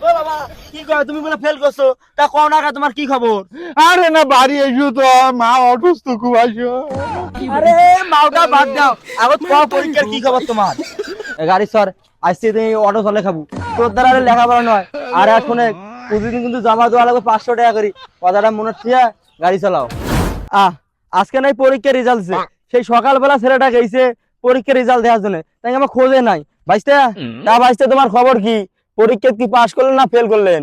বাবা কি কয় তুমি বলে ফেল করছো তা কোন না তোমার কি খবর? আরে না বাড়ি এসো তো, মা অসুস্থ খুব আসো। আরে মাওটা বাদ দাও, আগত ক পরীক্ষার কি খবর তোমার? গাড়ি সর, আজকে তুমি অটো চলে খাবো, তোর দ্বারা আর লেখাপড়া নয়। আর শুনে প্রতিদিন কিন্তু জমা দেওয়া লাগবে 500 টাকা করে, কথাটা মনে ঠিক গাড়ি চালাও। আজকে নাই পরীক্ষার রেজাল্ট, সেই সকালবেলা ছেলেটা গেছে পরীক্ষার রেজাল্ট দেওয়ার জন্য, তাই আমার খোঁজে নাই। ভাইস্তে তা ভাইস্তে তোমার খবর কি? পরীক্ষা কি পাশ করলেন না ফেল করলেন?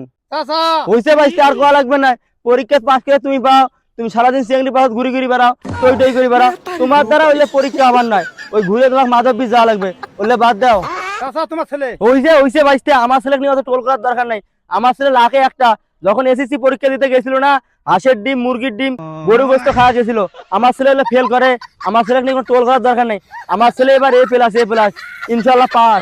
হইছে ভাইস্তে, আর কোয়া লাগবে না। পরীক্ষা পাশ করে তুমি পাও, তুমি সারাদিন চিংড়ি পাহাড় ঘুরি ঘুরি বেড়াও, টই টই করে বেড়াও, তোমার দ্বারা ওই পরীক্ষা আমার নয়। ওই ঘুরে তোমার মাধবী যাওয়া লাগবে, বললে বাদ দাও। তোমার ছেলে হইছে ভাইস্তে, আমার ছেলে নিয়ে অত টোল করার দরকার নাই। আমার ছেলে লাখে একটা, যখন এসএসসি পরীক্ষা দিতে গেছিল না, হাঁসের ডিম মুরগির ডিম গরু গোস্ত খাওয়া গেছিল। আমার ছেলে ফেল করে, আমার ছেলে নিয়ে কোনো টোল করার দরকার নেই। আমার ছেলে এবার এ প্লাস ইনশাল্লাহ পাস।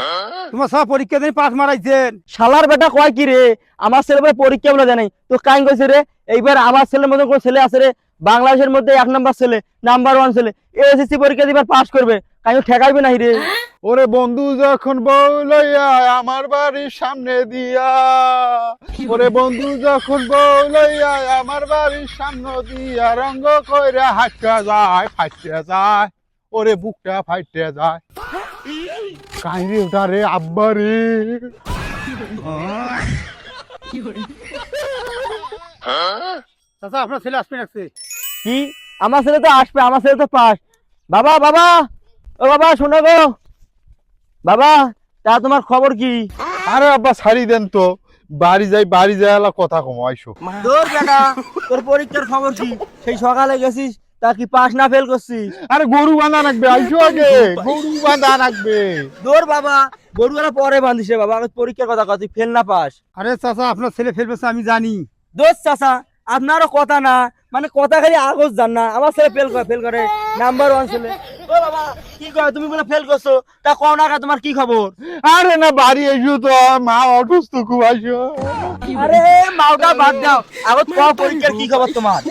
তোমার সব পরীক্ষা দিন পাস মারাইছেন। শালার বেটা কয় কি রে, আমার ছেলে পরীক্ষা বলে জানাই তো কাইন কইছে রে। এইবার আমার ছেলের মতো কোন ছেলে আছে রে বাংলাদেশের মধ্যে 1 নাম্বার ছেলে, নাম্বার 1 ছেলে, এসএসসি পরীক্ষা দিবার পাস করবে, কাইন ঠেকাইবে না রে। ওরে বন্ধু যখন বউ লইয়া আমার বাড়ির সামনে দিয়া, ওরে বন্ধু যখন বউ লইয়া আমার বাড়ির সামনে দিয়া রঙ্গ কইরা হাঁটা যায় ফাইটে যায়, ওরে বুকটা ফাইটে যায়। কাহিনী ওটা রে আব্বা রে। চাচা আপনার ছেলে আসবে নাকি? কি আমার ছেলে তো আসবে, আমার ছেলে তো পাস। বাবা বাবা, ও বাবা শোনো গো বাবা, তা তোমার খবর কি? আরে আব্বা ছাড়ি দেন তো, বাড়ি যাই এলা কথা কমাইছো। তোর বেটা তোর পরীক্ষার খবর কি? সেই সকালে গেছিস, তা কি পাস না ফেল করছিস? আরে গরু বাঁধা রাখবে, আইসো আগে গরু বাঁধা রাখবে। তোর বাবা গরুগুলা পরে বাঁধিস রে বাবা, আগে পরীক্ষার কথা কথা ফেল না পাস। আরে চাচা আপনার ছেলে ফেলবে আমি জানি। দোষ চাচা আপনারও কথা না, মানে কথা খালি আগজ জান না। আমার ছেলে ফেল করে নাম্বার 1 ছেলে। ও বাবা কি কয় তুমি বলে ফেল করছো তা কোন না তোমার কি খবর? আরে না বাড়ি এসো তো, মা অসুস্থ খুব আসো। আরে মাওটা বাদ দাও, আগত ক পরীক্ষার কি খবর তোমার?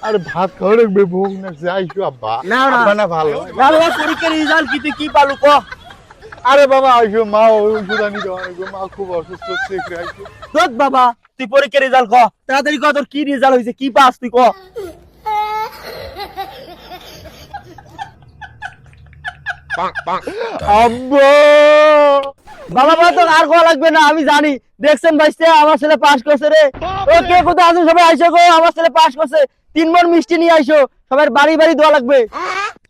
আরে ভাত খাওয়া রাখবে, ভোগ নাকছে, আইসো আব্বা। না না আব্বা না ভালো না বাবা, পরীক্ষার রেজাল্ট কি তুই কি পালু ক? আরে বাবা আইসো, মা ওষুধ আনি দেওয়া লাগবে, মা খুব অসুস্থ হচ্ছে, আইসো। দোষ বাবা তুই পরীক্ষার রেজাল্ট ক তাড়াতাড়ি ক, তোর কি রেজাল্ট হয়েছে, কি পাস তুই ক? আব্বা বাবা বাবা তো আর কোয়া লাগবে না, আমি জানি। দেখছেন ভাইস্তে আমার ছেলে পাস করছে রে। ও কে কোথায় আছেন সবাই আইসো গো, আমার ছেলে পাস করছে। 3 মণ মিষ্টি নিয়ে আইসো, সবাই বাড়ি বাড়ি দেওয়া লাগবে।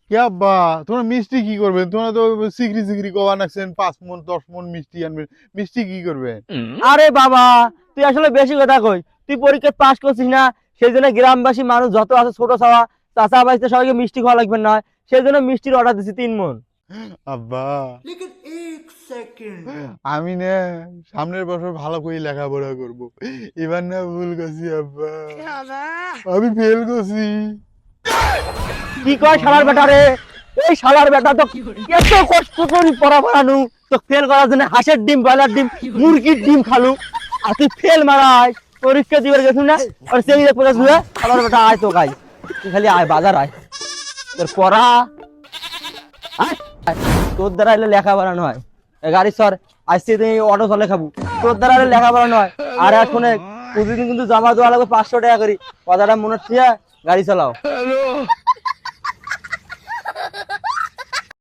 কে আব্বা তোমরা মিষ্টি কি করবেন? তোমরা তো সিকরি কবা নাকছেন 5 মণ 10 মণ মিষ্টি আনবেন, মিষ্টি কি করবেন? আরে বাবা তুই আসলে বেশি কথা কই, তুই পরীক্ষা পাস করছিস না, সেই জন্য গ্রামবাসী মানুষ যত আছে ছোট ছাওয়া চাচা ভাইস্তে সবাইকে মিষ্টি খাওয়া লাগবে না, সেই জন্য মিষ্টির অর্ডার দিছি 3 মণ। আব্বা আমি না সামনের বছর ভালো করে লেখাপড়া করব, এবার না ভুল করছি আব্বা, আমি ফেল করছি। কি কয় শালার বেটা রে, এই শালার বেটা তো এত কষ্ট করে পড়া পড়ানু, তো ফেল করার জন্য হাঁসের ডিম ব্রয়লার ডিম মুরগির ডিম খালু, আর তুই ফেল মারাই পরীক্ষা দিবার গেছিস না? আর সেই দেখ পড়া শুয়ে শালার বেটা আয় তো গাই, তুই খালি আয় বাজার আয়, তোর পড়া আয়, আয়। তোর দ্বারা এলে লেখাপড়া নয়। গাড়ি সর, আজকে তুমি অটো চলে খাবো, তোর দ্বারা এলে লেখাপড়া নয়। আর শুনে প্রতিদিন কিন্তু জমা দেওয়া লাগবে 500 টাকা করে, কথাটা মনে ঠিক গাড়ি চালাও।